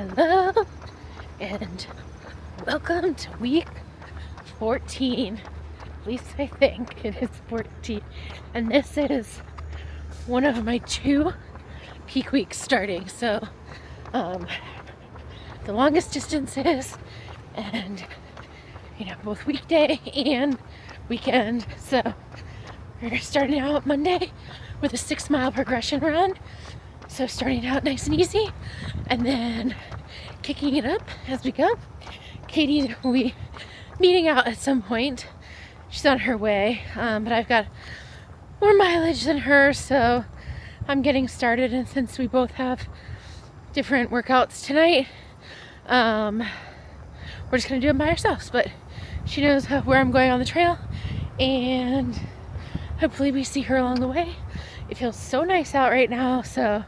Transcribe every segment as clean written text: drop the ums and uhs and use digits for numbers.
Hello, and welcome to week 14. At least I think it is 14. And this is one of my 2 peak weeks starting. So, the longest distances and, both weekday and weekend. So, we're starting out Monday with a 6-mile progression run. So starting out nice and easy, and then kicking it up as we go. Katie will be meeting out at some point. She's on her way, but I've got more mileage than her, so I'm getting started. And since we both have different workouts tonight, we're just gonna do them by ourselves. But she knows where I'm going on the trail, and hopefully we see her along the way. It feels so nice out right now, so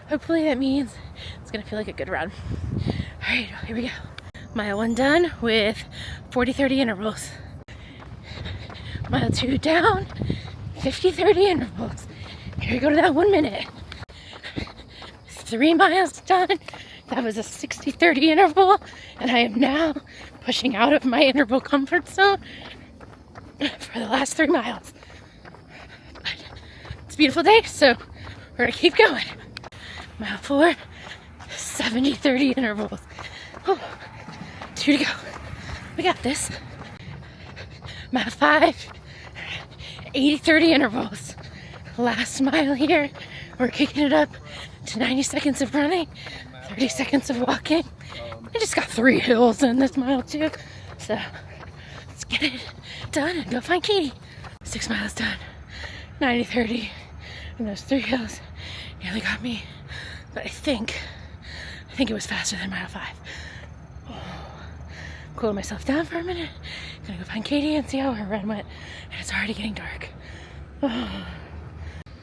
hopefully that means it's gonna feel like a good run. All right, here we go. Mile 1 done with 40-30 intervals. Mile 2 down, 50-30 intervals. Here we go to that 1 minute. 3 miles done. That was a 60-30 interval, and I am now pushing out of my interval comfort zone for the last 3 miles. It's a beautiful day, so we're gonna keep going. Mile 4, 70-30 intervals. Oh, 2 to go. We got this. Mile 5, 80-30 intervals. Last mile here. We're kicking it up to 90 seconds of running, 30 seconds of walking. I just got 3 hills in this mile too. So let's get it done and go find Katie. 6 miles done. 90-30, and those 3 hills nearly got me, but I think it was faster than mile 5. Oh. Cooling myself down for a minute. Gonna go find Katie and see how her run went, and it's already getting dark. Oh.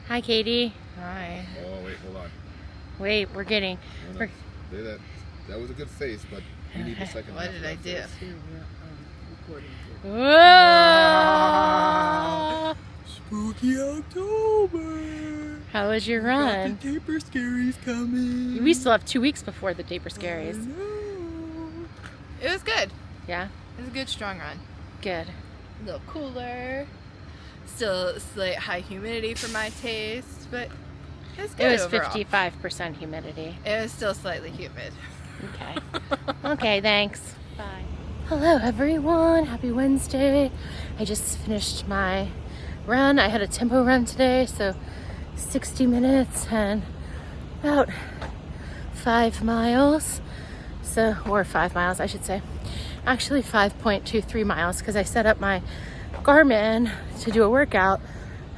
Hi, Katie. Hi. Oh, wait, hold on. Wait, we're getting. No, that was a good face, but you need the second. What did I do? Whoa! Spooky October. How was your run? The Taper Scaries coming. We still have 2 weeks before the Taper Scaries. It was good. Yeah? It was a good, strong run. Good. A little cooler. Still slight high humidity for my taste, but it was good. It was overall. 55% humidity. It was still slightly humid. Okay. Okay, thanks. Bye. Hello, everyone. Happy Wednesday. I just finished my run. I had a tempo run today, so 60 minutes and about 5 miles. So, or 5 miles, I should say. Actually, 5.23 miles, because I set up my Garmin to do a workout.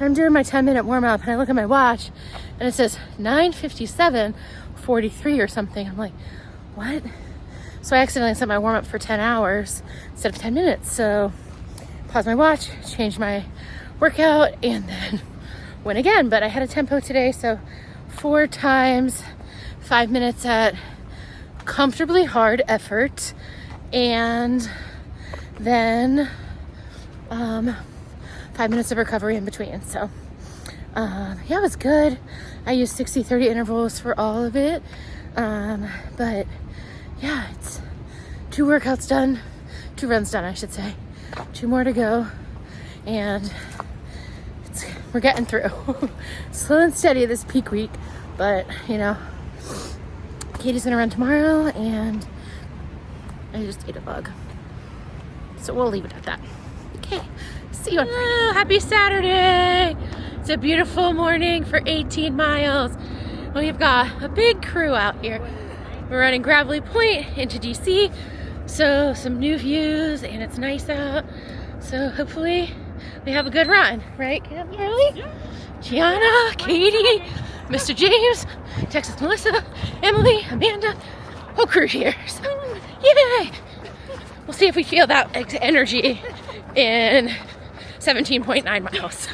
I'm doing my 10-minute warm-up, and I look at my watch, and it says 9:57:43 or something. I'm like, what? So I accidentally set my warm-up for 10 hours instead of 10 minutes. So paused my watch, changed my workout, and then went again. But I had a tempo today, so 4 times 5 minutes at comfortably hard effort, and then 5 minutes of recovery in between. So yeah, it was good. I used 60-30 intervals for all of it, but yeah, it's 2 workouts done, 2 runs done, I should say. 2 more to go, and we're getting through. Slow and steady this peak week, but Katie's gonna run tomorrow, and I just ate a bug, so we'll leave it at that. Okay, see you on Friday. Happy Saturday! It's a beautiful morning for 18 miles. We've got a big crew out here. We're running Gravelly Point into DC, so some new views, and it's nice out. So hopefully we have a good run, right, Kimberly? Yeah. Gianna, Katie, Mr. James, Texas Melissa, Emily, Amanda, whole crew here. So, yay! We'll see if we feel that energy in 17.9 miles.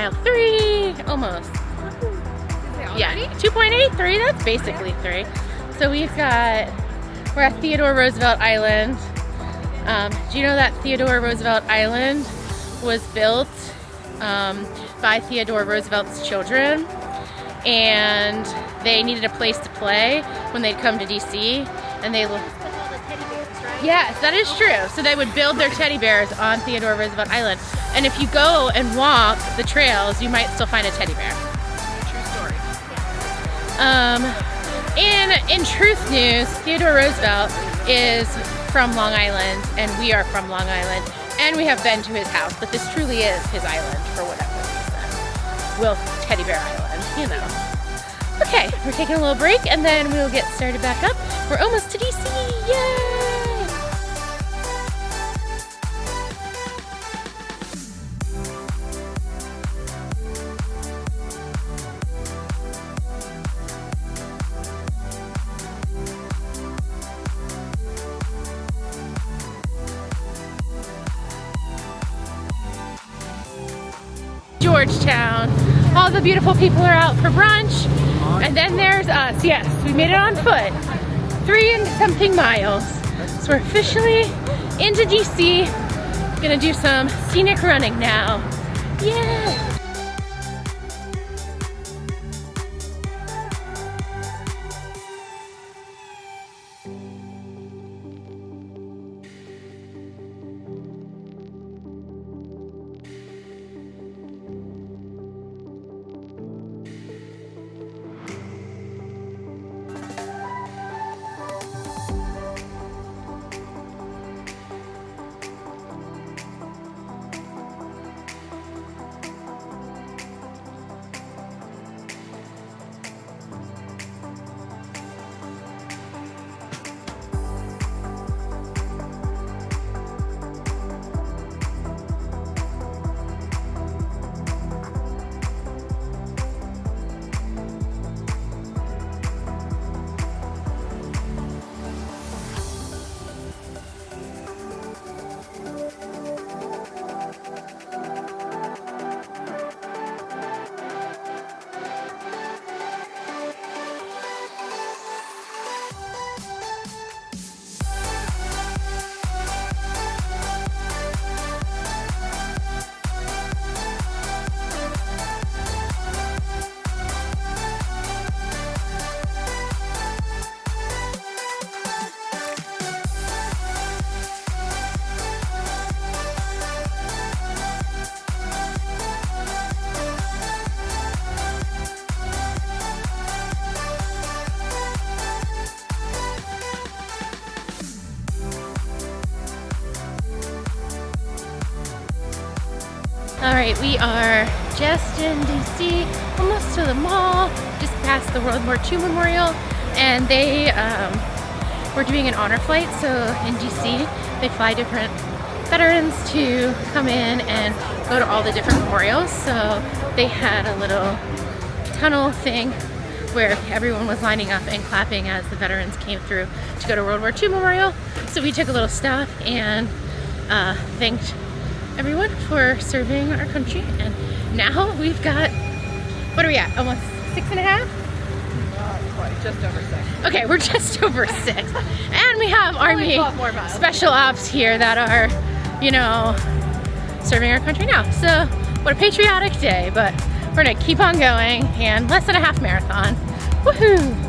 mile 3, almost. Yeah, 2.83, that's basically 3. So we're at Theodore Roosevelt Island. Do you know that Theodore Roosevelt Island was built by Theodore Roosevelt's children, and they needed a place to play when they'd come to DC, and they yes, that is true. So they would build their teddy bears on Theodore Roosevelt Island, and if you go and walk the trails, you might still find a teddy bear. True story. In truth news, Theodore Roosevelt is from Long Island, and we are from Long Island, and we have been to his house, but this truly is his island for whatever reason. Well, Teddy Bear Island, you know. Okay, we're taking a little break, and then we'll get started back up. We're almost to DC, yay! Georgetown. All the beautiful people are out for brunch. And then there's us. Yes, we made it on foot. 3 and something miles. So we're officially into DC. Gonna do some scenic running now. Yeah! Alright, we are just in DC, almost to the mall, just past the World War II Memorial, and they were doing an honor flight, so in DC they fly different veterans to come in and go to all the different memorials, so they had a little tunnel thing where everyone was lining up and clapping as the veterans came through to go to World War II Memorial. So we took a little stop and thanked everyone for serving our country, and now we've got, what are we at, almost 6.5? Not quite, just over 6. Okay, we're just over 6. And we have Army special ops here that are, you know, serving our country now. So, what a patriotic day, but we're gonna keep on going, and less than a half marathon. Woohoo!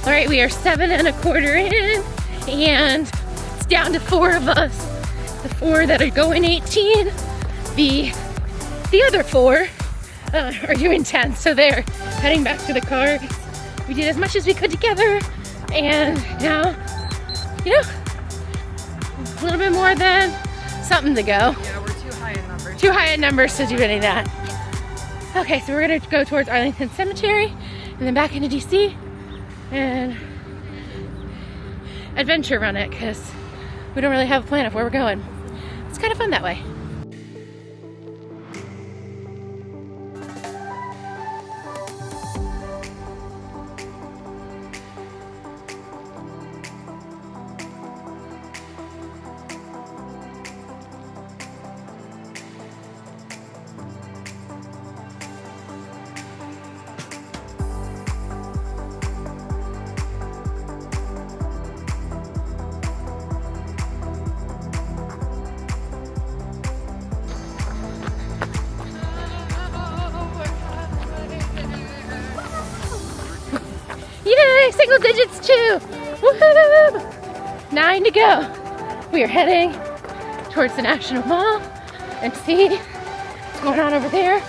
All right, we are 7 1/4 in, and it's down to 4 of us. The 4 that are going 18. The other 4 are doing 10, so they're heading back to the cars. We did as much as we could together. And now, you know, a little bit more than something to go. Yeah, we're too high in numbers. Too high in numbers to do any of that. Okay, so we're gonna go towards Arlington Cemetery and then back into DC and adventure run it because we don't really have a plan of where we're going. It's kind of fun that way. Yay, single digits too. Woohoo! 9 to go. We are heading towards the National Mall and see what's going on over there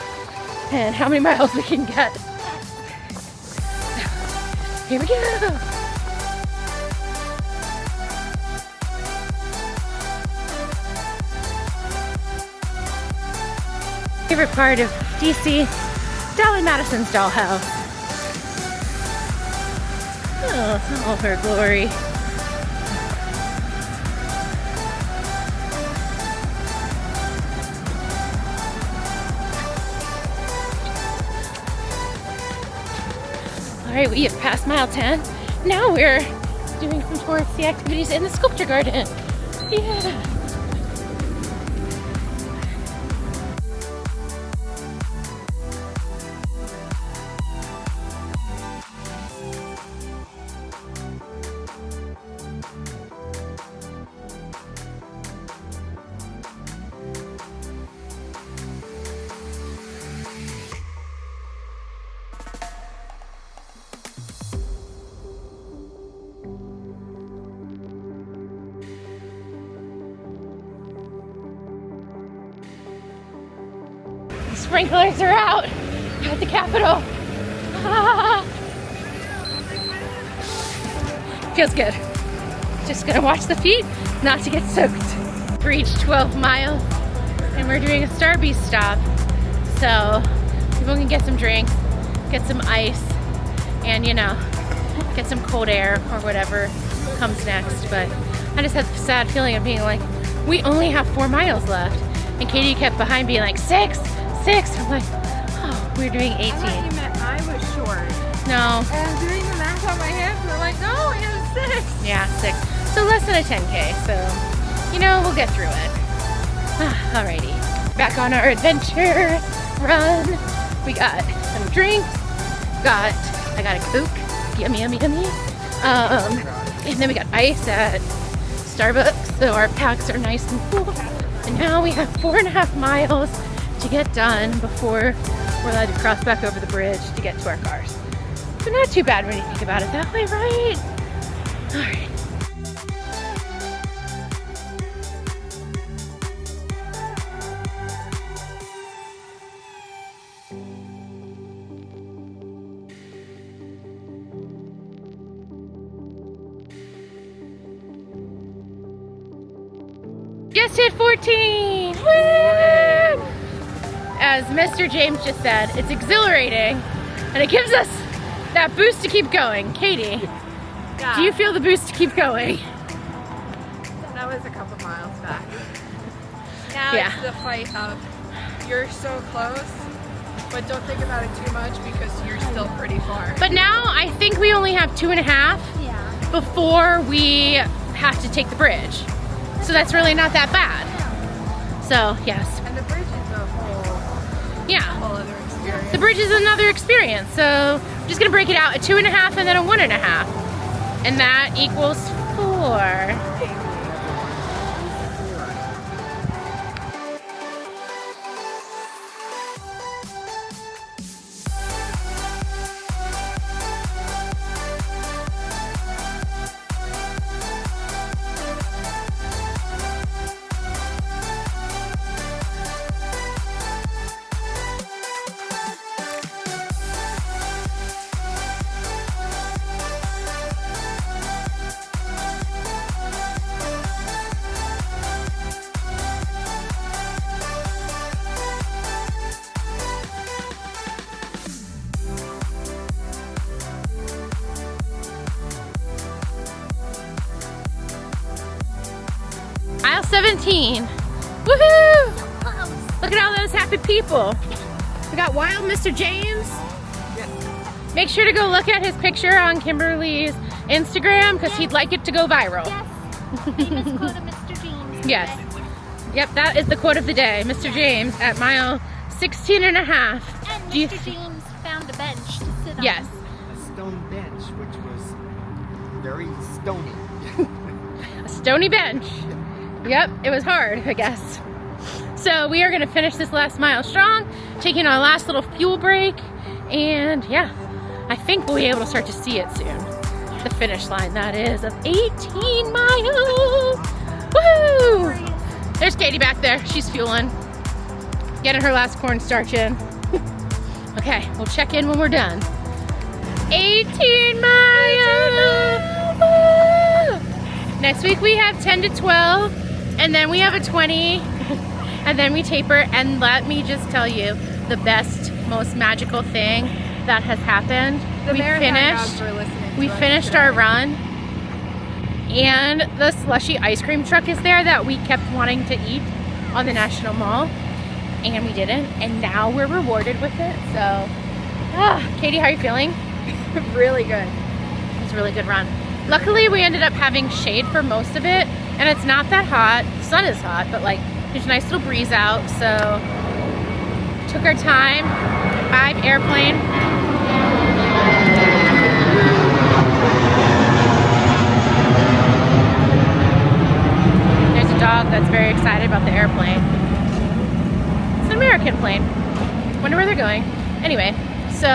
and how many miles we can get. So, here we go. Favorite part of DC, Dolly Madison's dollhouse. Oh, all her glory. All right, we have passed mile 10. Now we're doing some touristy activities in the sculpture garden. Yeah. Sprinklers are out at the Capitol. Ah. Feels good. Just gonna watch the feet, not to get soaked. Reached 12 miles and we're doing a Starbucks stop. So people can get some drinks, get some ice, and you know, get some cold air or whatever comes next. But I just had the sad feeling of being like, we only have 4 miles left. And Katie kept behind being like, 6. I'm like, oh, we're doing 18. I thought you meant I was short. No. And I'm doing the math on my hips. We're like, no, I have 6. Yeah, 6. So less than a 10K. So, you know, we'll get through it. Alrighty. Back on our adventure run. We got some drinks. I got a Coke. Yummy, yummy, yummy. And then we got ice at Starbucks. So our packs are nice and cool. And now we have 4.5 miles to get done before we're allowed to cross back over the bridge to get to our cars. So not too bad when you think about it that way, right? All right. Just hit 14! Woo! As Mr. James just said, it's exhilarating and it gives us that boost to keep going. Katie, Yeah. do you feel the boost to keep going? That was a couple miles back. Now Yeah. it's the fight of you're so close, but don't think about it too much because you're still pretty far. But now I think we only have 2.5 before we have to take the bridge. So that's really not that bad. So yes, And the bridge is a yeah. whole other experience. The bridge is another experience. So I'm just gonna break it out, a 2.5 and then a 1.5. And that equals 4. Aisle 17. Woohoo! Look at all those happy people. We got Wild Mr. James. Make sure to go look at his picture on Kimberly's Instagram because he'd like it to go viral. Yes. Famous quote of Mr. James. Yes. Yep, that is the quote of the day. Mr. James at mile 16 and a half. And Mr. James found a bench to sit on. Yes. A stone bench, which was very stony. A stony bench. Yep, it was hard, I guess. So we are gonna finish this last mile strong, taking our last little fuel break, and yeah, I think we'll be able to start to see it soon. The finish line, that is, of 18 miles. Woo! There's Katie back there. She's fueling, getting her last cornstarch in. Okay, we'll check in when we're done. 18 miles! Woo! Next week we have 10 to 12, and then we have a 20, and then we taper. And let me just tell you, the best, most magical thing that has happened. We finished our run, and the slushy ice cream truck is there that we kept wanting to eat on the National Mall, and we didn't, and now we're rewarded with it. So, Katie, how are you feeling? Really good. It was a really good run. Luckily, we ended up having shade for most of it, and it's not that hot. The sun is hot, but like there's a nice little breeze out, so took our time. 5 airplane. There's a dog that's very excited about the airplane. It's an American plane. Wonder where they're going. Anyway, so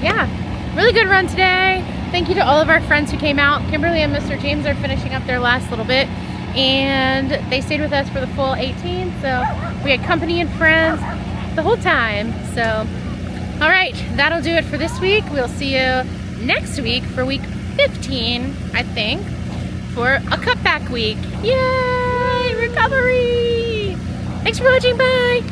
yeah, really good run today. Thank you to all of our friends who came out. Kimberly and Mr. James are finishing up their last little bit, and they stayed with us for the full 18. So we had company and friends the whole time. So, all right, that'll do it for this week. We'll see you next week for week 15, I think, for a cutback week. Yay, recovery! Thanks for watching, bye!